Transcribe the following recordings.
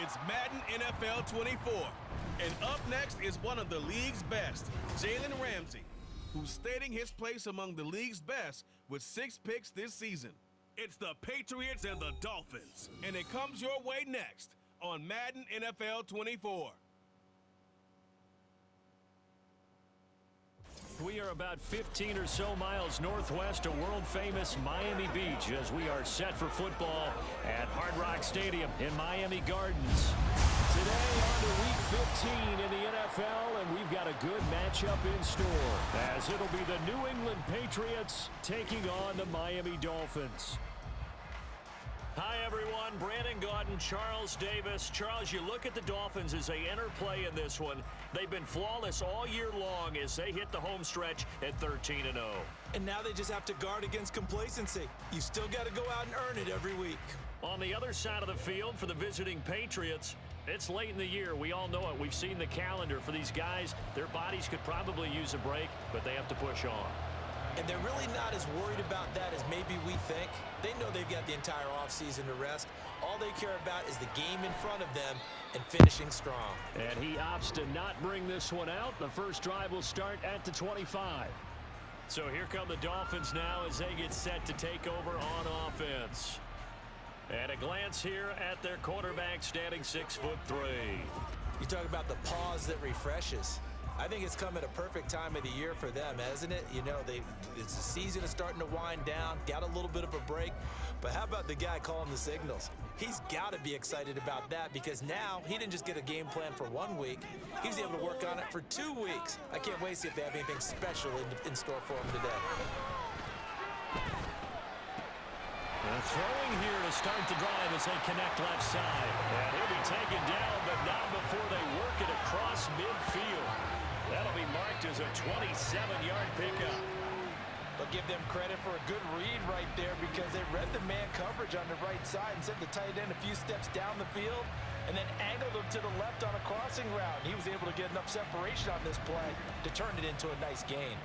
It's Madden NFL 24. And up next is one of the league's best, Jalen Ramsey, who's stating his place among the league's best with 6 picks this season. It's the Patriots and the Dolphins. And it comes your way next on Madden NFL 24. We are about 15 or so miles northwest of world-famous Miami Beach as we are set for football at Hard Rock Stadium in Miami Gardens. Today on to Week 15 in the NFL, and we've got a good matchup in store as it'll be the New England Patriots taking on the Miami Dolphins. Hi, everyone. Brandon Gaudin, Charles Davis. Charles, you look at the Dolphins as they enter play in this one. They've been flawless all year long as they hit the home stretch at 13-0. And now they just have to guard against complacency. You still got to go out and earn it every week. On the other side of the field for the visiting Patriots, it's late in the year. We all know it. We've seen the calendar for these guys. Their bodies could probably use a break, but they have to push on. And they're really not as worried about that as maybe we think. They know they've got the entire offseason to rest. All they care about is the game in front of them and finishing strong. And he opts to not bring this one out. The first drive will start at the 25. So here come the Dolphins now as they get set to take over on offense. And a glance here at their quarterback standing 6'3". You talk about the pause that refreshes. I think it's come at a perfect time of the year for them, hasn't it? You know, the season is starting to wind down, got a little bit of a break. But how about the guy calling the signals? He's got to be excited about that because now he didn't just get a game plan for 1 week. He was able to work on it for 2 weeks. I can't wait to see if they have anything special in store for him today. And throwing here to start the drive as they connect left side. And he'll be taken down, but not before they work it across midfield. That'll be marked as a 27-yard pickup. But give them credit for a good read right there because they read the man coverage on the right side and sent the tight end a few steps down the field and then angled him to the left on a crossing route. He was able to get enough separation on this play to turn it into a nice gain.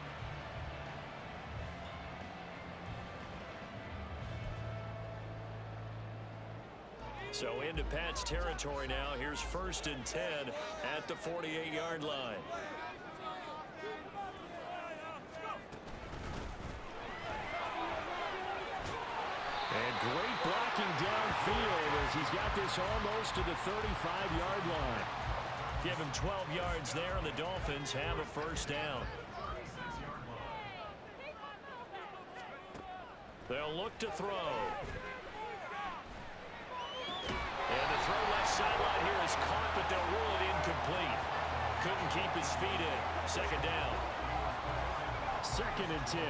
So into Pat's territory now. Here's 1st and 10 at the 48-yard line. And great blocking downfield as he's got this almost to the 35-yard line. Give him 12 yards there, and the Dolphins have a first down. They'll look to throw. And the throw left sideline here is caught, but they'll rule it incomplete. Couldn't keep his feet in. Second down. 2nd and 10.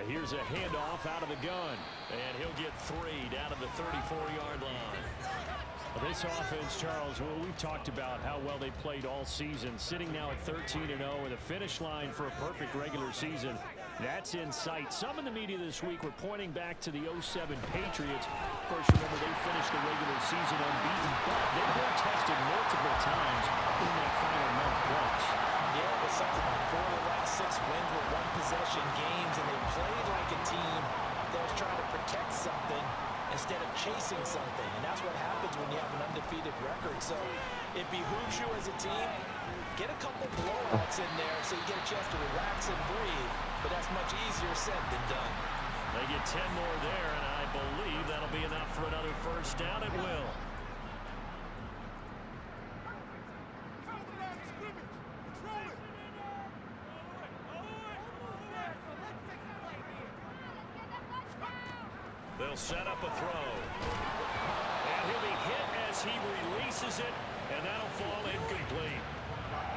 Here's a handoff out of the gun. And he'll get 3 down to the 34-yard line. This offense, Charles, well, we've talked about how well they played all season, sitting now at 13-0 with a finish line for a perfect regular season. That's in sight. Some in the media this week were pointing back to the 07 Patriots. Of course, remember, they finished the regular season unbeaten, but they were tested multiple times in that final month clutch. Yeah, it was something like 4 of the last 6 wins were one-possession games, and they played like a team that was trying to protect something instead of chasing something. And that's what happens when you have an undefeated record. So it behooves you as a team, get a couple blowouts in there so you get a chance to relax and breathe. But that's much easier said than done. They get 10 more there, and I believe that'll be enough for another first down. It will. They'll set up a throw. And he'll be hit as he releases it, and that'll fall incomplete.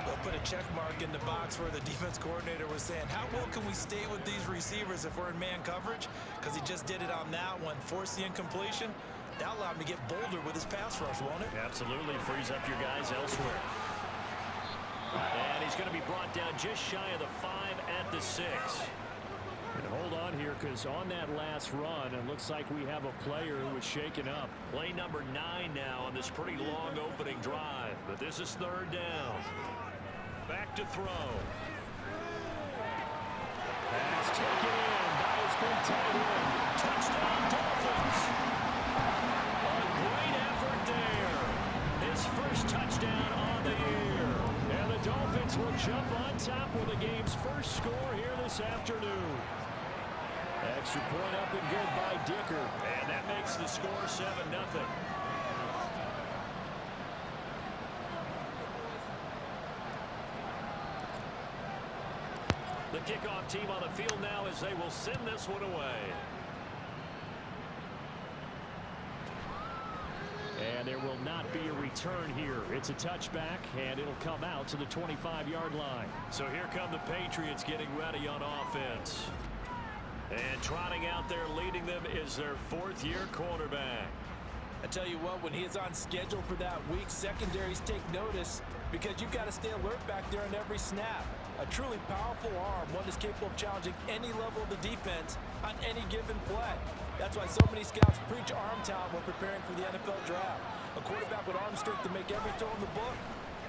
They'll put a check mark in the box where the defense coordinator was saying, how well can we stay with these receivers if we're in man coverage? Because he just did it on that one, forced the incompletion. That'll allow him to get bolder with his pass rush, won't it? Absolutely, frees up your guys elsewhere. And he's going to be brought down just shy of the 5 at the 6. And hold on here, because on that last run, it looks like we have a player who was shaken up. Play number 9 now on this pretty long opening drive, but this is 3rd down. to throw. Pass taken in by his big tight end. Touchdown, Dolphins. A great effort there. His first touchdown on the year. And the Dolphins will jump on top with the game's first score here this afternoon. Extra point up and good by Dicker. And that makes the score 7-0. The kickoff team on the field now as they will send this one away. And there will not be a return here. It's a touchback, and it'll come out to the 25-yard line. So here come the Patriots getting ready on offense. And trotting out there leading them is their fourth-year quarterback. I tell you what, when he is on schedule for that week, secondaries take notice because you've got to stay alert back there on every snap. A truly powerful arm, one that's capable of challenging any level of the defense on any given play. That's why so many scouts preach arm talent when preparing for the NFL draft. A quarterback with arm strength to make every throw in the book,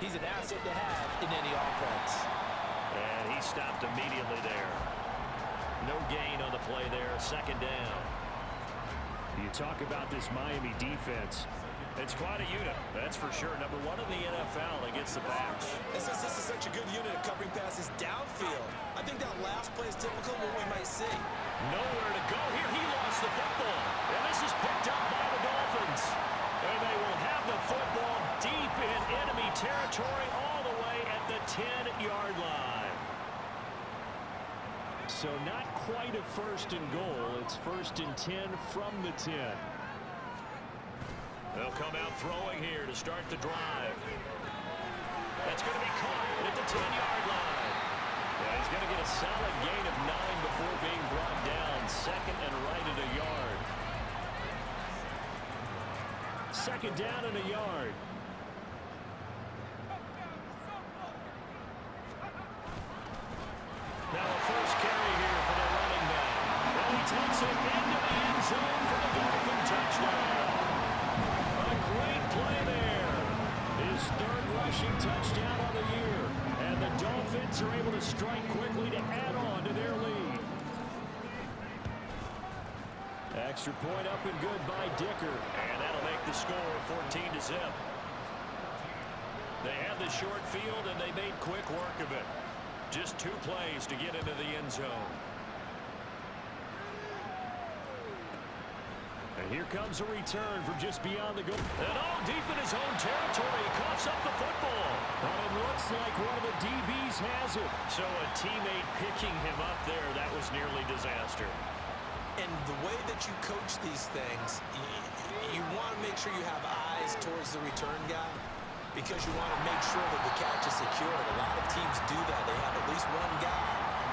he's an asset to have in any offense. And he stopped immediately there. No gain on the play there, second down. You talk about this Miami defense. It's quite a unit, that's for sure. Number one in the NFL against the pass. And since this is such a good unit of covering passes downfield, I think that last play is typical of what we might see. Nowhere to go here. He lost the football. And this is picked up by the Dolphins. And they will have the football deep in enemy territory all the way at the 10-yard line. So not quite a first and goal. It's first and 10 from the 10. They'll come out throwing here to start the drive. That's going to be caught at the 10-yard line. Yeah, he's going to get a solid gain of 9 before being brought down. Second and right at a yard. Second down and a yard. Now a first carry here for the running back. And he takes it into the end zone for the Dolphin touchdown. A great play there. His third rushing touchdown on the year. And the Dolphins are able to strike quickly to add on to their lead. Extra point up and good by Dicker. And that'll make the score 14-0. They had the short field and they made quick work of it. Just 2 plays to get into the end zone. And here comes a return from just beyond the goal. And all deep in his own territory. He coughs up the football. And it looks like one of the DBs has it. So a teammate picking him up there, that was nearly disaster. And the way that you coach these things, you want to make sure you have eyes towards the return guy because you want to make sure that the catch is secured. A lot of teams do that. They have at least one guy.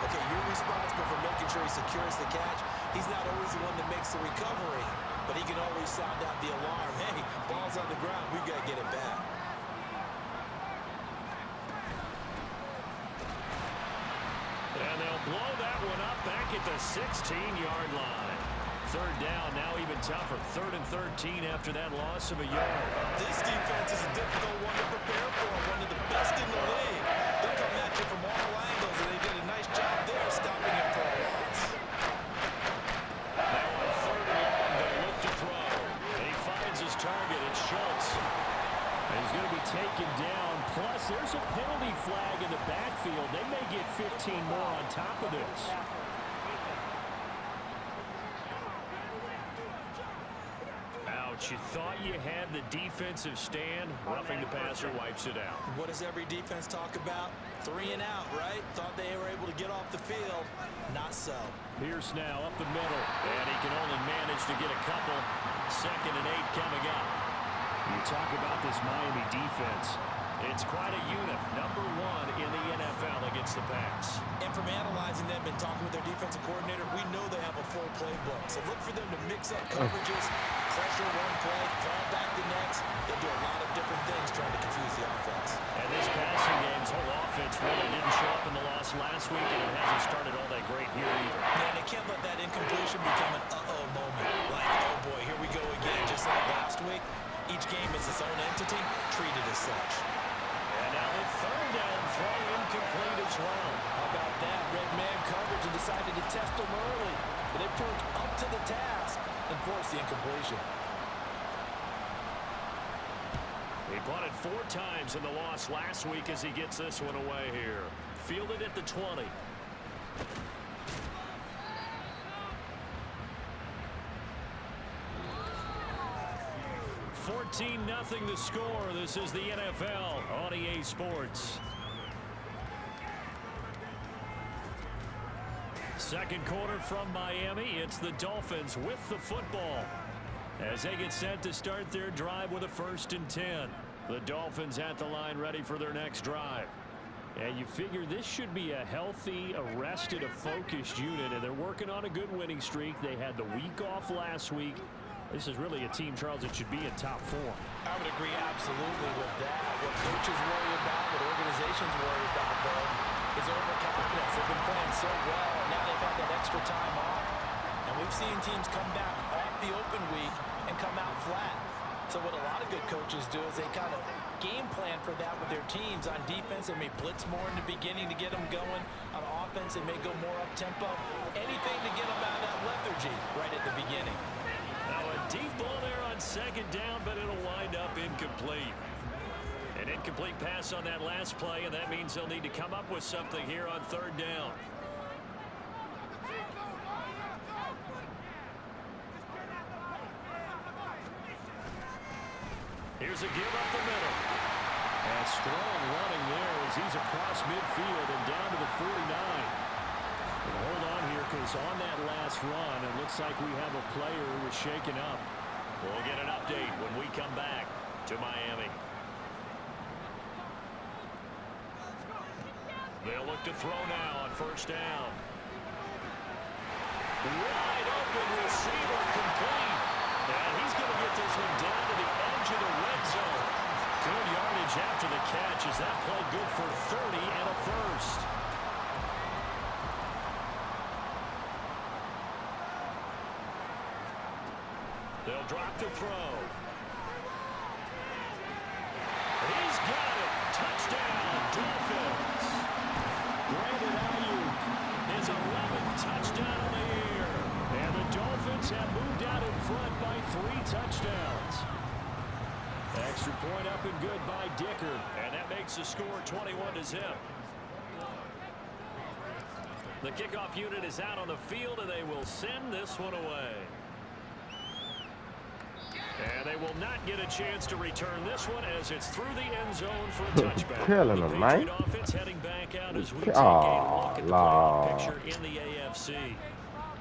Okay, you're responsible for making sure he secures the catch. He's not always the one that makes the recovery, but he can always sound out the alarm. Hey, ball's on the ground. We've got to get it back. And they'll blow that one up back at the 16-yard line. Third down, now even tougher. 3rd and 13 after that loss of a yard. This defense is a difficult one to prepare for, one of the best in the league. They'll come at you from all angles, and they did a nice job there stopping him for a loss. Now on 3rd and long, they look to throw. And he finds his target. It's Schultz. And he's going to be taken down. Plus, there's a penalty flag in the backfield. They may get 15 more on top of this. You thought you had the defensive stand. Roughing the passer wipes it out. What does every defense talk about? 3 and out, right? Thought they were able to get off the field. Not so. Pierce now up the middle. And he can only manage to get a couple. 2nd and 8 coming up. You talk about this Miami defense. It's quite a unit. Number 1 in the NFL against the pass. And from analyzing them and talking with their defensive coordinator, we know they have a full playbook. So look for them to mix up coverages, pressure one play, fall back the next. They'll do a lot of different things trying to confuse the offense. And this passing game's whole offense really didn't show up in the loss last week, and it hasn't started all that great here either. Man, they can't let that incompletion become an uh-oh moment. Like, oh boy, here we go again, just like last week. Each game is its own entity, treated as such. And now the 3rd down throw incomplete. Punted 4 times in the loss last week as he gets this one away here. Fielded at the 20. 14-0 the score. This is the NFL on EA Sports. Second quarter from Miami. It's the Dolphins with the football as they get set to start their drive with a 1st and 10. The Dolphins at the line ready for their next drive. And you figure this should be a healthy, a rested, a focused unit, and they're working on a good winning streak. They had the week off last week. This is really a team, Charles, that should be in top 4. I would agree absolutely with that. What coaches worry about, what organizations worry about, though, is overconfidence. They've been playing so well, and now they've had that extra time off. And we've seen teams come back off the open week and come out flat. So what a lot of good coaches do is they kind of game plan for that with their teams. On defense, they may blitz more in the beginning to get them going. On offense, they may go more up-tempo. Anything to get them out of that lethargy right at the beginning. Now a deep ball there on 2nd down, but it'll wind up incomplete. An incomplete pass on that last play, and that means they'll need to come up with something here on 3rd down. Here's a give up the middle. And strong running there as he's across midfield and down to the 49. But hold on here, because on that last run, it looks like we have a player who was shaken up. We'll get an update when we come back to Miami. They'll look to throw now on 1st down. Wide open receiver complete. And he's going to get this one down to the edge of the red zone. Good yardage after the catch. Is that play good for 30 and a 1st? They'll drop the throw. He's got it. Touchdown, Dolphins. Brandon Ayuk, his 11th touchdown of the year. And the Dolphins have moved out in front by 3 touchdowns. Extra point up and good by Dicker. And that makes the score 21-0. The kickoff unit is out on the field, and they will send this one away. And they will not get a chance to return this one as it's through the end zone for a touchback. Killing the them, man. Patriot offense heading back out as we take a look at the playoff picture in the AFC.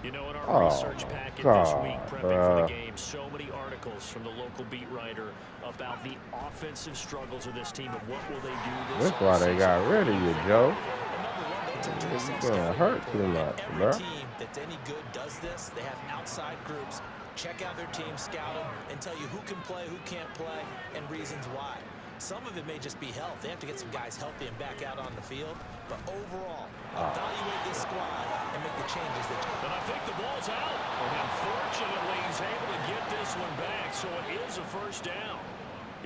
You know, in our research packet this week, prepping for the game, so many articles from the local beat writer about the offensive struggles of this team and what will they do this That's why they got rid of you, Joe. It's gonna hurt too much, bro. Every team that's any good does this. They have outside groups. Check out their team, scout them, and tell you who can play, who can't play, and reasons why. Some of it may just be health. They have to get some guys healthy and back out on the field. But overall, evaluate this squad and make the changes that you But I think the ball's out. Unfortunately, he's able to get this one back, so it is a 1st down.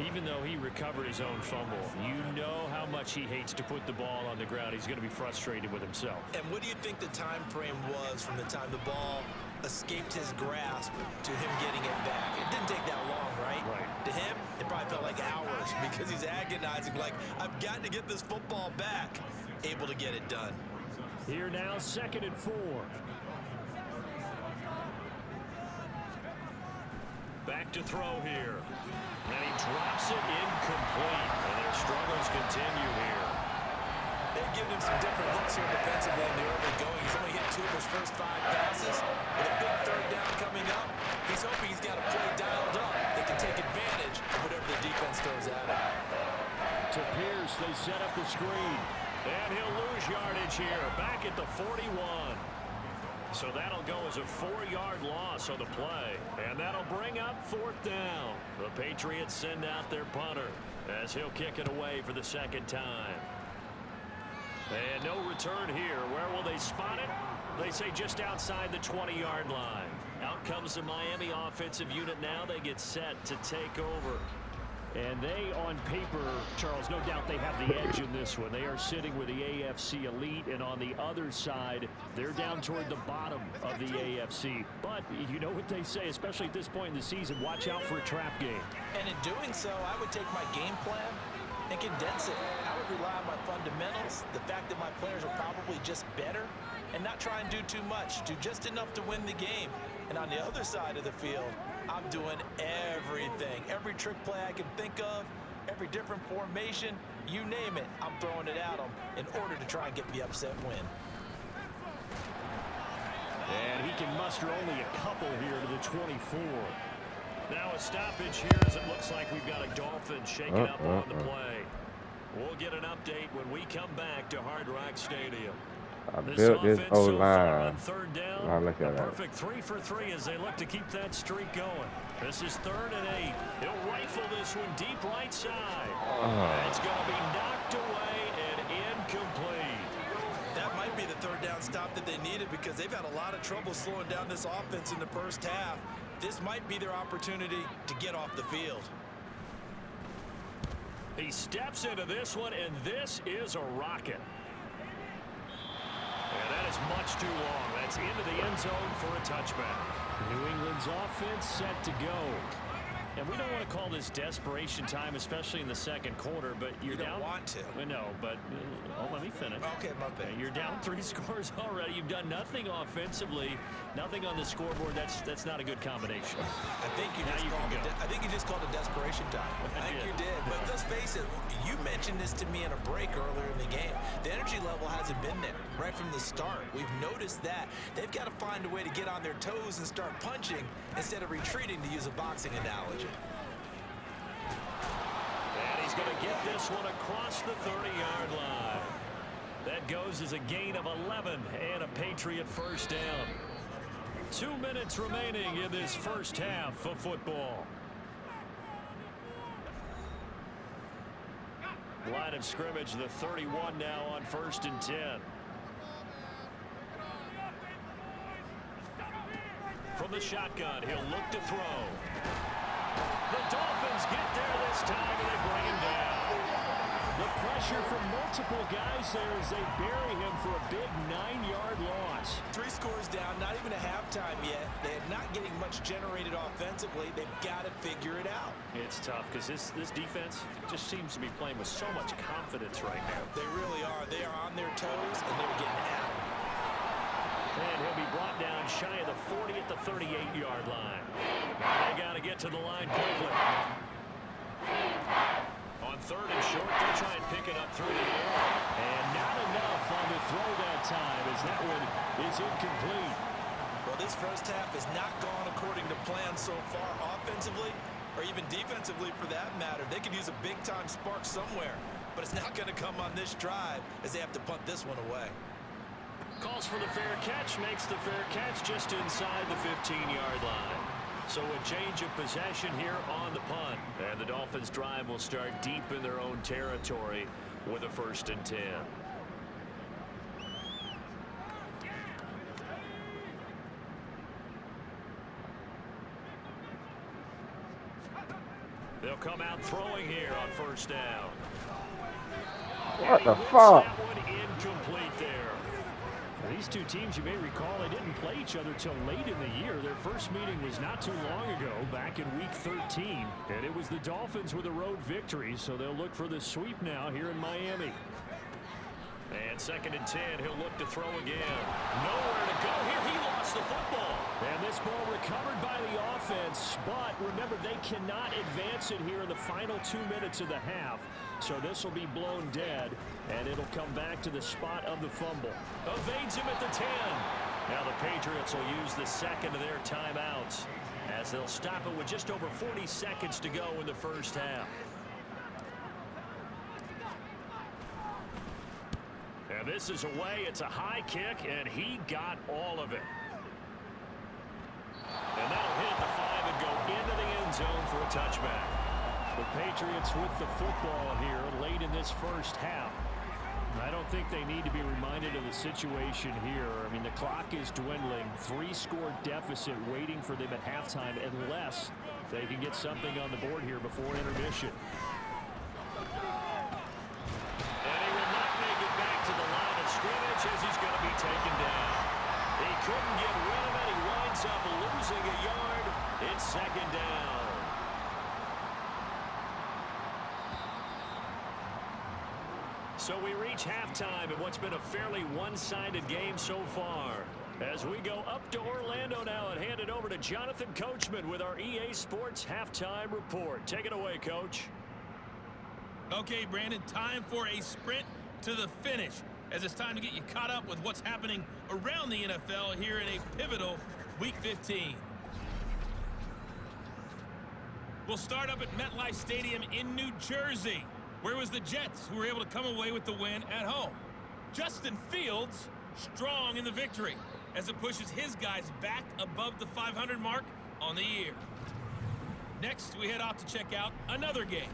Even though he recovered his own fumble, you know how much he hates to put the ball on the ground. He's going to be frustrated with himself. And what do you think the time frame was from the time the ball escaped his grasp to him getting it back? It didn't take that long, right? Right. To him, it probably felt like hours because he's agonizing, like, I've got to get this football back. Able to get it done. Here now, 2nd and 4. Back to throw here. And he drops it incomplete. And their struggles continue here. They've given him some different looks here defensively in the early going. He's only hit 2 of his first 5 passes. With a big 3rd down coming up, he's hoping he's got a play dialed up that can take advantage of whatever the defense throws at him. To Pierce, they set up the screen. And he'll lose yardage here. Back at the 41. So that'll go as a 4-yard loss on the play. And that'll bring up 4th down. The Patriots send out their punter as he'll kick it away for the 2nd time. And no return here. Where will they spot it? They say just outside the 20-yard line. Out comes the Miami offensive unit now. They get set to take over. And they, on paper, Charles, no doubt they have the edge in this one. They are sitting with the AFC elite, and on the other side, they're down toward the bottom of the AFC. But you know what they say, especially at this point in the season, watch out for a trap game. And in doing so, I would take my game plan and condense it. I would rely on my fundamentals, the fact that my players are probably just better, and not try and do too much, do just enough to win the game. And on the other side of the field, I'm doing everything. Every trick play I can think of, every different formation, you name it, I'm throwing it at them in order to try and get the upset win. And he can muster only a couple here to the 24. Now a stoppage here as it looks like we've got a Dolphin shaking up on the play. We'll get an update when we come back to Hard Rock Stadium. I built this O-line. Now look at that. Perfect 3 for 3 as they look to keep that streak going. This is 3rd and 8. He'll rifle this one deep right side. It's going to be knocked away and incomplete. That might be the 3rd down stop that they needed because they've had a lot of trouble slowing down this offense in the first half. This might be their opportunity to get off the field. He steps into this one, and this is a rocket. And that is much too long. That's into the end zone for a touchback. New England's offense set to go. And we don't want to call this desperation time, especially in the second quarter, but you're down. You don't want to. No, but let me finish. Okay, my bad. You're down 3 scores already. You've done nothing offensively, nothing on the scoreboard. That's not a good combination. I think you just called it desperation time. I think you did. But let's face it, you mentioned this to me in a break earlier in the game. The energy level hasn't been there right from the start. We've noticed that. They've got to find a way to get on their toes and start punching instead of retreating, to use a boxing analogy. And he's going to get this one across the 30-yard line. That goes as a gain of 11 and a Patriot first down. 2 minutes remaining in this first half of football. Line of scrimmage, the 31 now on 1st and 10. From the shotgun, he'll look to throw. The Dolphins get there this time, and they bring him down. The pressure from multiple guys there as they bury him for a big 9-yard loss. 3 scores down, not even a halftime yet. They're not getting much generated offensively. They've got to figure it out. It's tough because this defense just seems to be playing with so much confidence right now. They really are. They are on their toes, and they're getting at them. And he'll be brought down shy of the 40 at the 38-yard line. Now they got to get to the line quickly. On 3rd and short, they try and pick it up through the air. And not enough on the throw that time as that one is incomplete. Well, this first half has not gone according to plan so far offensively, or even defensively for that matter. They could use a big-time spark somewhere, but it's not going to come on this drive as they have to punt this one away. Calls for the fair catch, makes the fair catch just inside the 15-yard line. So a change of possession here on the punt. And the Dolphins' drive will start deep in their own territory with a 1st and 10. They'll come out throwing here on 1st down. What the fuck? That one incomplete there. These two teams, you may recall, they didn't play each other till late in the year. Their first meeting was not too long ago, back in Week 13. And it was the Dolphins with a road victory, so they'll look for the sweep now here in Miami. And 2nd and 10, he'll look to throw again. Nowhere to go here. He lost the football. And this ball recovered by the offense, but remember, they cannot advance it here in the final 2 minutes of the half. So this will be blown dead, and it'll come back to the spot of the fumble. Evades him at the 10. Now the Patriots will use the second of their timeouts as they'll stop it with just over 40 seconds to go in the first half. And this is away. It's a high kick, and he got all of it. And that'll hit the 5 and go into the end zone for a touchback. The Patriots with the football here late in this first half. I don't think they need to be reminded of the situation here. I mean, the clock is dwindling. 3-score deficit waiting for them at halftime unless they can get something on the board here before intermission. And he will not make it back to the line of scrimmage as he's going to be taken down. He couldn't get rid of it. He winds up losing a yard. It's second down. So we reach halftime in what's been a fairly one-sided game so far. As we go up to Orlando now and hand it over to Jonathan Coachman with our EA Sports Halftime Report. Take it away, Coach. Okay, Brandon, time for a sprint to the finish, as it's time to get you caught up with what's happening around the NFL here in a pivotal Week 15. We'll start up at MetLife Stadium in New Jersey. Where was the Jets, who were able to come away with the win at home? Justin Fields strong in the victory as it pushes his guys back above the 500 mark on the year. Next, we head off to check out another game.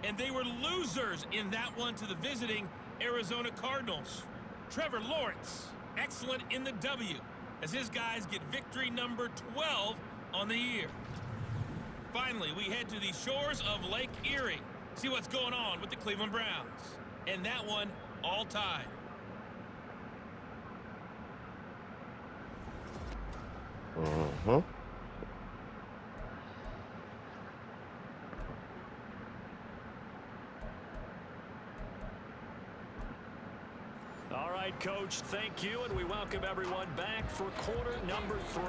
And they were losers in that one to the visiting Arizona Cardinals. Trevor Lawrence, excellent in the W, as his guys get victory number 12 on the year. Finally, we head to the shores of Lake Erie. See what's going on with the Cleveland Browns. And that one, all tied. All right, Coach, thank you, and we welcome everyone back for quarter number 3.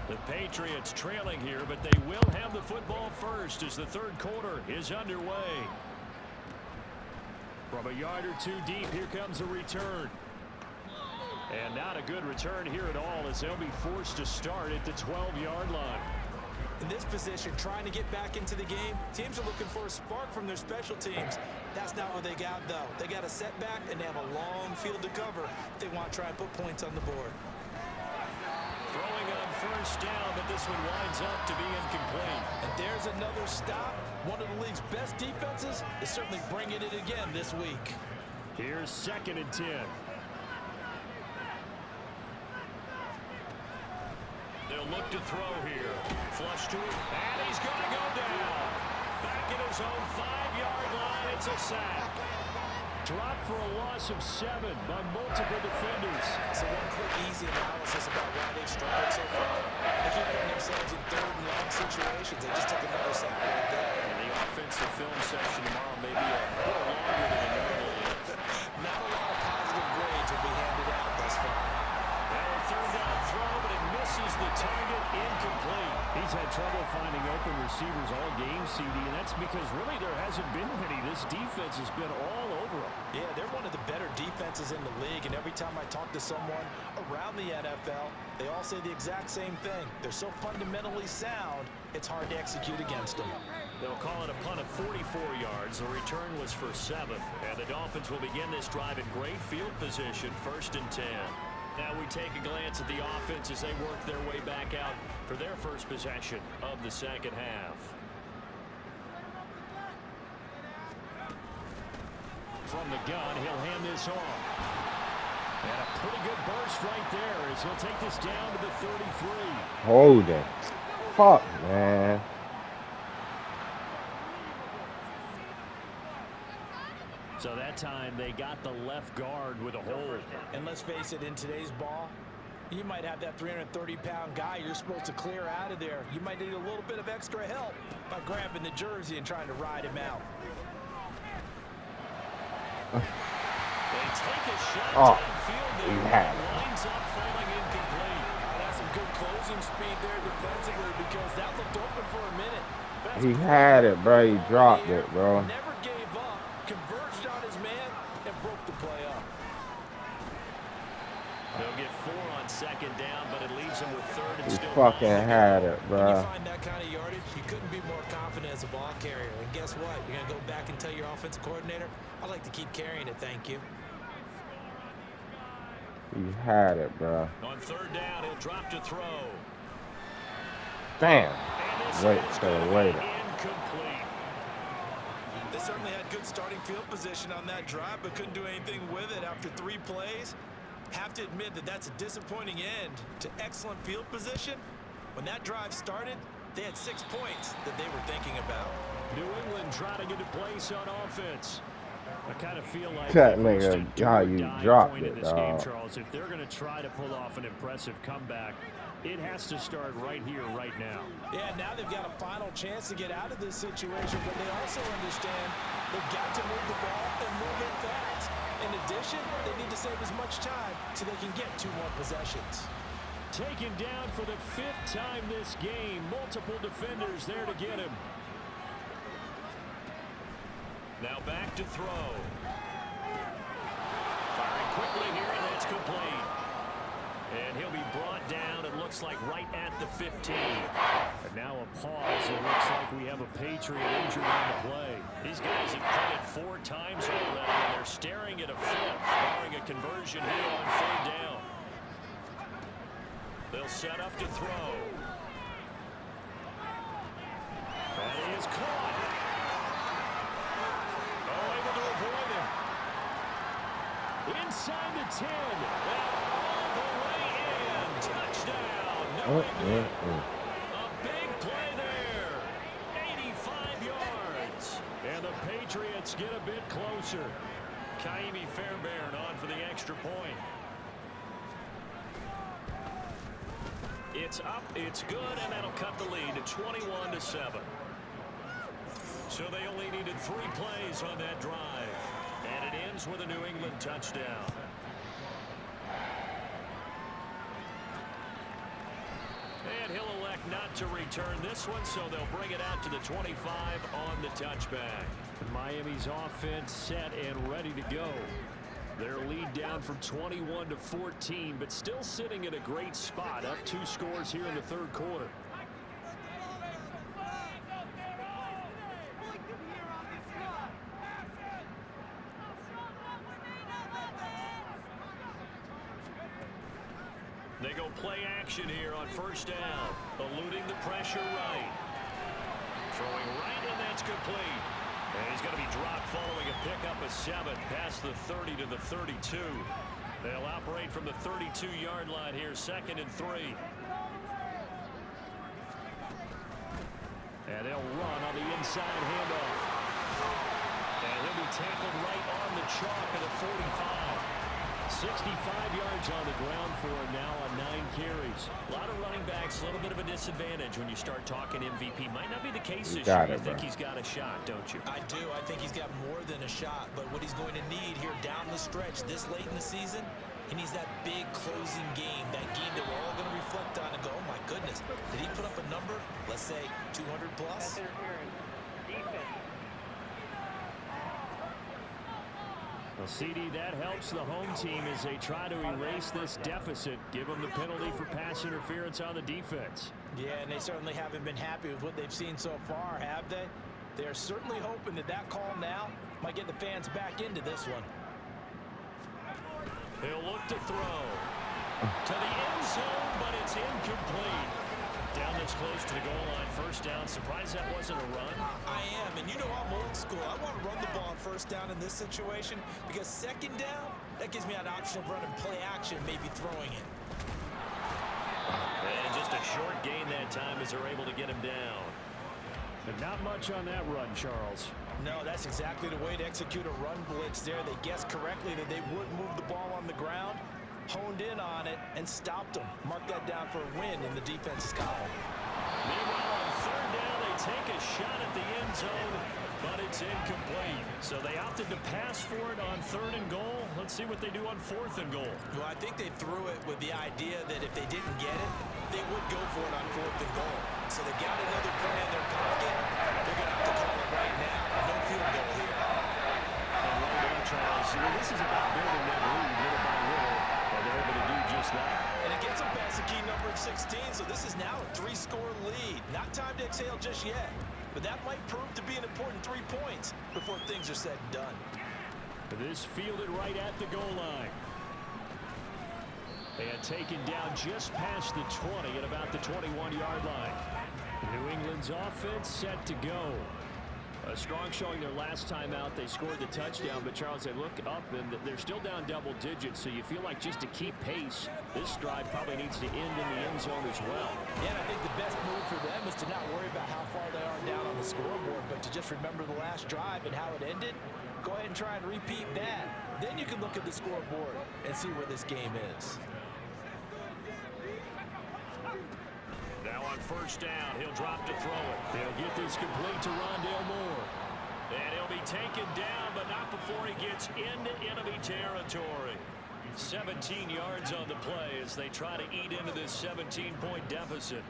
The Patriots trailing here, but they will have the football first as the third quarter is underway. From a yard or two deep, here comes a return. And not a good return here at all, as they'll be forced to start at the 12-yard line. In this position, trying to get back into the game, teams are looking for a spark from their special teams. That's not what they got, though. They got a setback, and they have a long field to cover if they want to try and put points on the board. Throwing on first down, but this one winds up to be incomplete. And there's another stop. One of the league's best defenses is certainly bringing it again this week. Here's 2nd and 10. They'll look to throw here. Flush to it, and he's going to go down. Back at his own 5-yard line, it's a sack. Dropped for a loss of 7 by multiple defenders. So one quick, easy analysis about why they've struggled so far. They keep putting themselves in third and long situations. They just took another sack right there. And the offensive film session tomorrow may be a little longer than it normally is. Not a lot of positive grades will be handed out thus far. Now a third down throw, but it misses the target, incomplete. He's had trouble finding open receivers all game, CD, and that's because really there hasn't been many. This defense has been all over them. Yeah, they're one of the better defenses in the league, and every time I talk to someone around the NFL, they all say the exact same thing. They're so fundamentally sound, it's hard to execute against them. They'll call it a punt of 44 yards. The return was for 7, and the Dolphins will begin this drive in great field position, 1st and 10. Now we take a glance at the offense as they work their way back out for their first possession of the second half. From the gun, he'll hand this off. And a pretty good burst right there as he'll take this down to the 33. Hold it. Fuck, man. So that time they got the left guard with a hold. And let's face it, in today's ball, you might have that 330-pound guy you're supposed to clear out of there. You might need a little bit of extra help by grabbing the jersey and trying to ride him out. They take a shot downfield there. Lines up, falling incomplete. That's some good closing speed there defensively because that looked open for a minute. He had it, bro. He dropped it, bro. Never gave up, converged on his man, and broke the play up. They'll get 4 on 2nd down, but it leaves them with 3rd and He still fucking had it, When bro. you find that kind of yardage, you couldn't be more confident as a ball carrier. And guess what? You're going to go back and tell your offensive coordinator, I'd like to keep carrying it, thank you. He had it, bro. On 3rd down, he'll drop to throw. Damn. And this Wait, is so gonna be wait. incomplete. They certainly had good starting field position on that drive, but couldn't do anything with it after 3 plays. Have to admit that that's a disappointing end to excellent field position. When that drive started, they had 6 points that they were thinking about. New England trotting into place on offense. I kind of feel like That nigga, how you dropped it, in this game, Charles. If they're going to try to pull off an impressive comeback, it has to start right here, right now. Yeah, now they've got a final chance to get out of this situation, but they also understand they've got to move the ball and move it fast. In addition, they need to save as much time so they can get 2 more possessions. Taken down for the 5th time this game. Multiple defenders there to get him. Now back to throw. Firing quickly here, and that's complete. And he'll be brought down, it looks like, right at the 15. And now a pause. It looks like we have a Patriot injured on the play. These guys have punted 4 times already, and they're staring at a 5th, barring a conversion here on 3rd down. They'll set up to throw. That is caught. Oh, able to avoid him. Inside the 10. All the way in. Touchdown. No England. A big play there. 85 yards. And the Patriots get a bit closer. Kaimi Fairbairn on for the extra point. It's up, it's good, and that'll cut the lead to 21-7. So they only needed 3 plays on that drive. And it ends with a New England touchdown. And he'll elect not to return this one, so they'll bring it out to the 25 on the touchback. Miami's offense set and ready to go. Their lead down from 21-14, but still sitting at a great spot, up 2 scores here in the 3rd quarter. They go play action here on 1st down, eluding the pressure right. Throwing right, and that's complete. And he's going to be dropped following a pickup of 7 past the 30 to the 32. They'll operate from the 32-yard line here, 2nd and 3. And they'll run on the inside handoff. And he'll be tackled right on the chalk of the 45. 65 yards on the ground for him now on 9 carries. A lot of running backs, a little bit of a disadvantage when you start talking MVP. Might not be the case this year. You think he's got a shot, don't you? I do. I think he's got more than a shot. But what he's going to need here down the stretch this late in the season, he needs that big closing game, that game that we're all going to reflect on and go, oh my goodness, did he put up a number, let's say 200 plus? Well, CD, that helps the home team as they try to erase this deficit, give them the penalty for pass interference on the defense. Yeah, and they certainly haven't been happy with what they've seen so far, have they? They're certainly hoping that that call now might get the fans back into this one. He'll look to throw to the end zone, but it's incomplete. Down this close to the goal line, 1st down. Surprised that wasn't a run? I am, and you know I'm old school. I want to run the ball on 1st down in this situation because 2nd down, that gives me an option of running play action, maybe throwing it. And just a short gain that time as they're able to get him down. But not much on that run, Charles. No, that's exactly the way to execute a run blitz there. They guessed correctly that they would move the ball on the ground, honed in on it, and stopped them. Mark that down for a win in the defense's column. Meanwhile, on 3rd down, they take a shot at the end zone, but it's incomplete. So they opted to pass for it on 3rd and goal. Let's see what they do on 4th and goal. Well, I think they threw it with the idea that if they didn't get it, they would go for it on 4th and goal. So they got another play in their pocket. They're going to have to call it right now. No field goal here. And right now, Charles, this is about building that lead little by little, and they're able to do just that. And it gets them past the key number of 16, so this is now a 3-score lead. Not time to exhale just yet, but that might prove to be an important 3 points before things are said and done. This fielded right at the goal line. And taken down just past the 20 at about the 21-yard line. New England's offense set to go. A strong showing their last time out. They scored the touchdown, but Charles, they look up and they're still down double digits, so you feel like just to keep pace, this drive probably needs to end in the end zone as well. Yeah, and I think the best move for them is to not worry about how far they are down on the scoreboard, but to just remember the last drive and how it ended. Go ahead and try and repeat that. Then you can look at the scoreboard and see where this game is. Now on first down, he'll drop to throw it. He'll get this complete to Rondale Moore. And he'll be taken down, but not before he gets into enemy territory. 17 yards on the play as they try to eat into this 17-point deficit.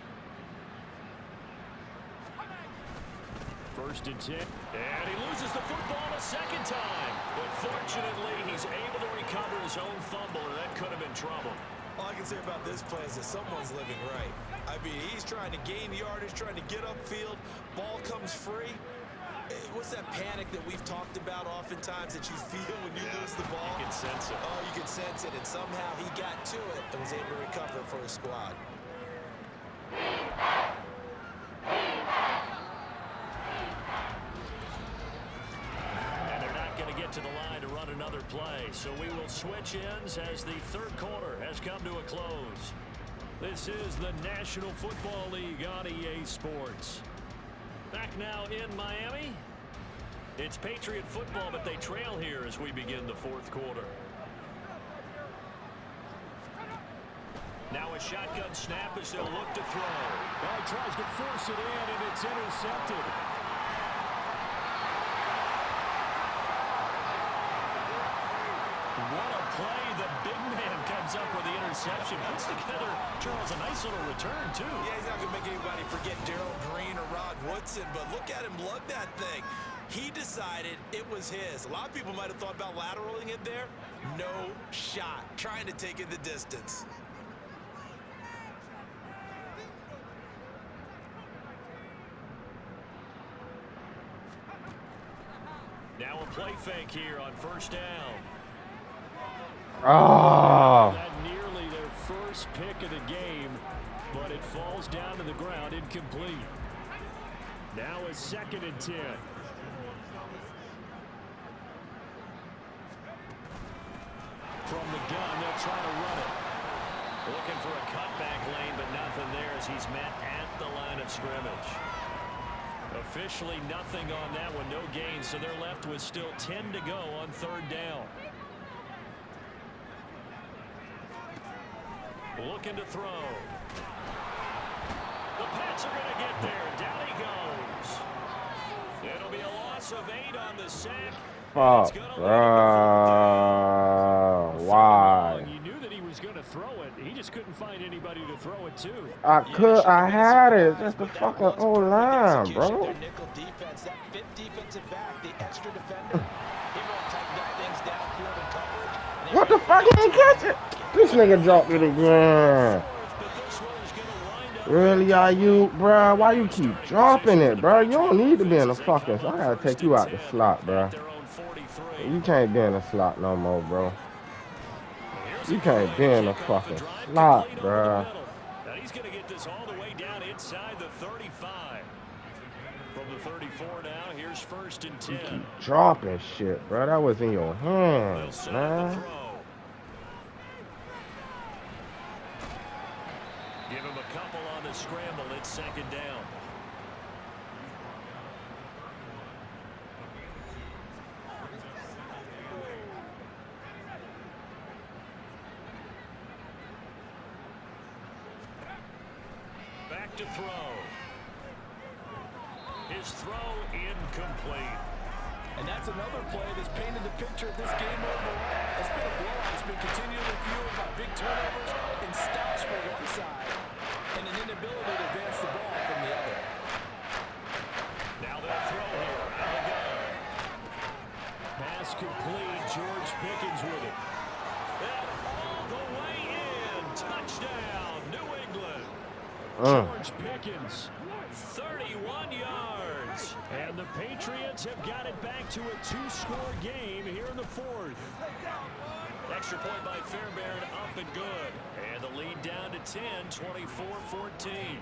First and 10. And he loses the football a second time. But fortunately, he's able to recover his own fumble, and that could have been trouble. All I can say about this play is that someone's living right. I mean, he's trying to gain yardage, trying to get upfield. Ball comes free. What's that panic that we've talked about oftentimes that you feel when you lose the ball? You can sense it. Oh, you can sense it. And somehow he got to it and was able to recover for his squad. And they're not going to get to the line to run another play. So we will switch ends as the third quarter has come to a close. This is the National Football League on EA Sports. Back now in Miami. It's Patriot football, but they trail here as we begin the fourth quarter. Now a shotgun snap as they'll look to throw. Well, he tries to force it in, and it's intercepted. What a play. The big man comes up with the interception. Puts together, Charles, a nice little return, too. Yeah, he's not going to make anybody forget Darrell Green or Rod Woodson, but look at him lug that thing. He decided it was his. A lot of people might have thought about lateraling it there. No shot. Trying to take it the distance. Now a play fake here on first down. Oh. That nearly their first pick of the game, but it falls down to the ground incomplete. Now a 2nd and 10. From the gun, they'll try to run it. Looking for a cutback lane, but nothing there as he's met at the line of scrimmage. Officially nothing on that one, no gain, so they're left with still 10 to go on third down. Looking to throw. The Pats are going to get there. Down he goes. It'll be a loss of 8 on the sack. Fuck, why? You knew that he was going to throw it. He just couldn't find anybody to throw it to. I had it. Just the fucking O-line, bro. Their nickel defense, that fifth defensive back, the extra defender, he really tightened up things downfield and coverage. What the fuck? He didn't catch it. This nigga dropped it again. Really, are you, bro? Why you keep dropping it, bro? You don't need to be in the fucking. I gotta take you out the slot, bro. You can't be in the slot no more, bro. You can't be in the fucking slot, bro. Now he's gonna get this all the way down inside the 35. From the 34 now, here's 1st and 10. You keep dropping shit, bro. That was in your hands, man. Give him a couple on the scramble. It's 2nd down. Back to throw. His throw incomplete. And that's another play that's painted the picture of this game overall. It's been a blowout. It's been continually fueled by big turnovers and stops for one side and an inability to advance the ball from the other. Now they'll throw here. Out they go. Pass complete. George Pickens with it. And all the way in. Touchdown, New England. George Pickens, 31 yards. And the Patriots have got it back to a 2-score game here in the 4th. Extra point by Fairbairn, up and good. And the lead down to 10, 24-14.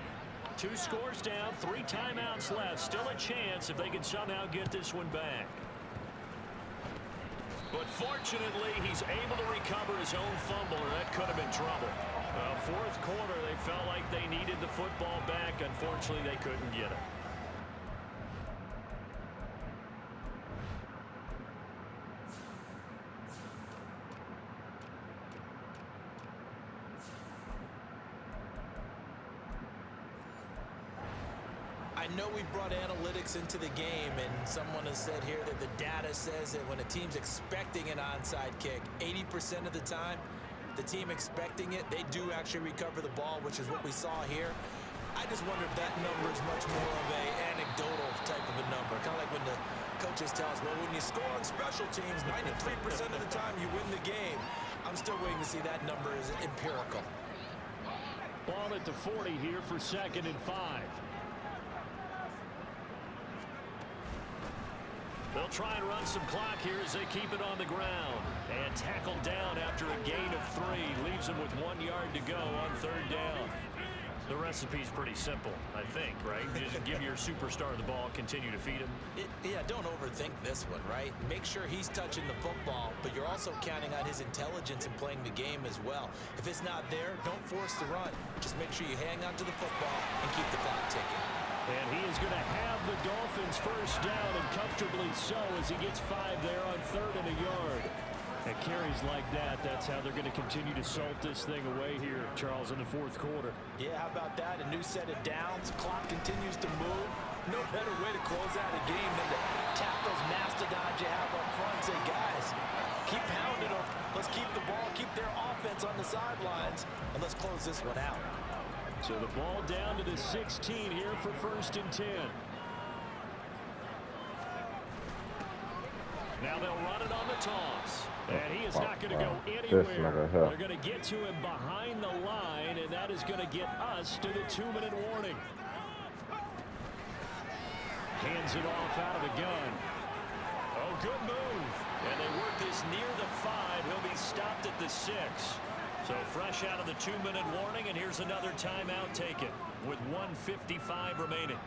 2 scores down, 3 timeouts left. Still a chance if they can somehow get this one back. But fortunately, he's able to recover his own fumble, or that could have been trouble. Fourth quarter, they felt like they needed the football back. Unfortunately, they couldn't get it. I know we brought analytics into the game, and someone has said here that the data says that when a team's expecting an onside kick, 80% of the time, the team expecting it, they do actually recover the ball, which is what we saw here. I just wonder if that number is much more of a anecdotal type of a number. Kind of like when the coaches tell us, well, when you score on special teams, 93% of the time you win the game. I'm still waiting to see that number is empirical. Ball at the 40 here for 2nd and 5. They'll try and run some clock here as they keep it on the ground. And tackled down after a gain of 3. Leaves them with 1 yard to go on 3rd down. The recipe's pretty simple, I think, right? Just give your superstar the ball, continue to feed him. Yeah, don't overthink this one, right? Make sure he's touching the football, but you're also counting on his intelligence in playing the game as well. If it's not there, don't force the run. Just make sure you hang on to the football and keep the clock ticking. And he is going to have the Dolphins first down, and comfortably so, as he gets 5 there on 3rd and a yard. And carries like that, that's how they're going to continue to salt this thing away here, Charles, in the 4th quarter. Yeah, how about that? A new set of downs. Clock continues to move. No better way to close out a game than to tap those mastodons you have up front and say, guys, keep pounding them. Let's keep the ball, keep their offense on the sidelines, and let's close this one out. So the ball down to the 16 here for 1st and 10. Now they'll run it on the toss. And he is not going to go anywhere. They're going to get to him behind the line, and that is going to get us to the 2-minute warning. Hands it off out of the gun. Oh, good move. And they work this near the 5. He'll be stopped at the 6. So fresh out of the 2-minute warning, and here's another timeout taken with 1:55 remaining.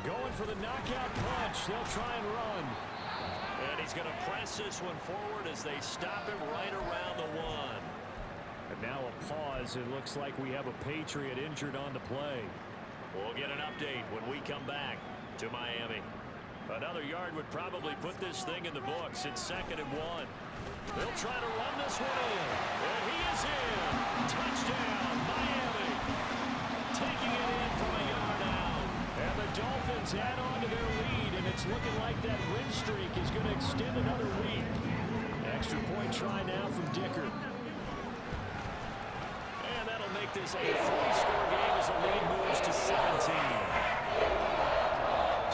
Going for the knockout punch. They'll try and run. And he's going to press this one forward as they stop him right around the 1. And now a pause. It looks like we have a Patriot injured on the play. We'll get an update when we come back to Miami. Another yard would probably put this thing in the books. It's 2nd and 1. They'll try to run this one in. And he is in. Touchdown, Miami. Taking it in from a yard out. And the Dolphins add on to their lead, and it's looking like that win streak is going to extend another week. Extra point try now from Dicker. And that'll make this a 40-score game as the lead moves to 17.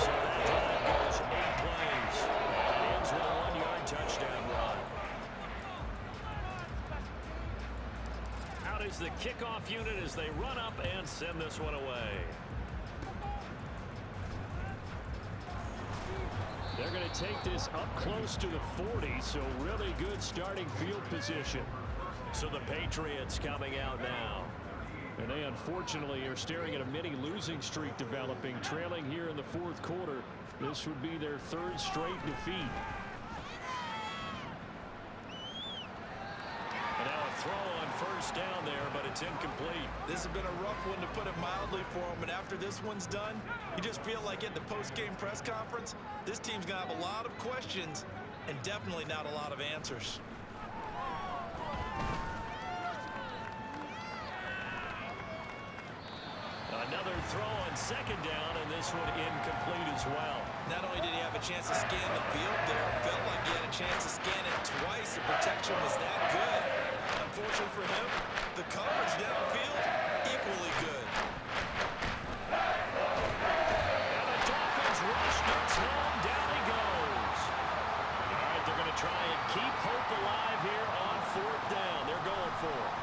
So that drive goes 8 plays. And ends with a 1-yard touchdown run. Out is the kickoff unit as they run up and send this one away. They're going to take this up close to the 40, so really good starting field position. So the Patriots coming out now. And they unfortunately are staring at a mini losing streak developing, trailing here in the 4th quarter. This would be their 3rd straight defeat. And now a throw on 1st down there, but it's incomplete. This has been a rough one, to put it mildly, for them. And after this one's done, you just feel like at the post-game press conference, this team's going to have a lot of questions and definitely not a lot of answers. Another throw on 2nd down, and this one incomplete as well. Not only did he have a chance to scan the field there, it felt like he had a chance to scan it twice. The protection was that good. Unfortunately for him, the coverage downfield, equally good. And the Dolphins rush gets home. Down he goes. All right, they're going to try and keep hope alive here on 4th down. They're going for it.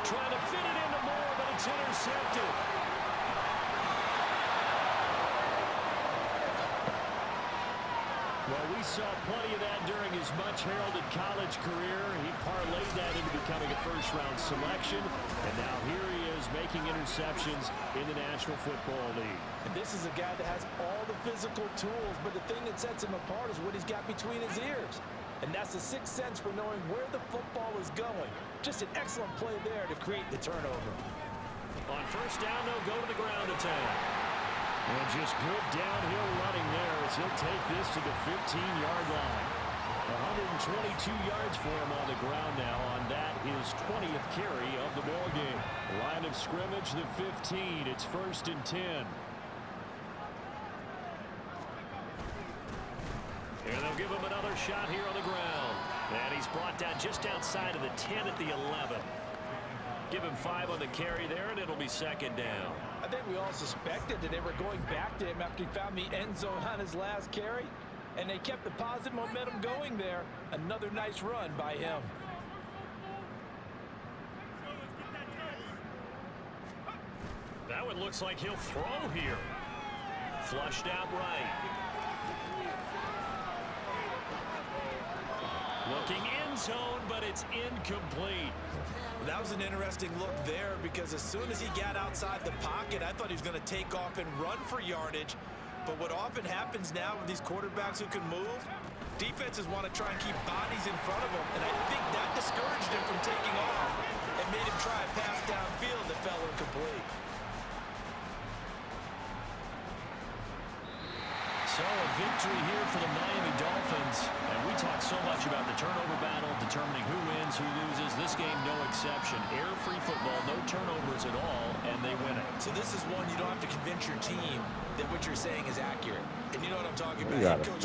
Trying to fit it into Moore, but it's intercepted. Well, we saw plenty of that during his much-heralded college career. He parlayed that into becoming a first-round selection, and now here he is making interceptions in the National Football League. And this is a guy that has all the physical tools, but the thing that sets him apart is what he's got between his ears. And that's the sixth sense for knowing where the football is going. Just an excellent play there to create the turnover. On first down, they'll go to the ground attack. And just good downhill running there as he'll take this to the 15-yard line. 122 yards for him on the ground now on that, his 20th carry of the ball game. Line of scrimmage, the 15. It's 1st and 10. And they'll give him another shot here on the ground. And he's brought down just outside of the 10 at the 11. Give him 5 on the carry there, and it'll be 2nd down. I think we all suspected that they were going back to him after he found the end zone on his last carry, and they kept the positive momentum going there. Another nice run by him. That one looks like he'll throw here. Flushed out right. Looking end zone, but it's incomplete. That was an interesting look there because as soon as he got outside the pocket, I thought he was going to take off and run for yardage. But what often happens now with these quarterbacks who can move, defenses want to try and keep bodies in front of them. And I think that discouraged him from taking off and made him try a pass downfield that fell incomplete. So a victory here for the Miami Dolphins. And we talk so much about the turnover battle, determining who wins, who loses. This game, no exception. Error-free football, no turnovers at all, and they win it. So this is one you don't have to convince your team that what you're saying is accurate. And you know what I'm talking about. Head coach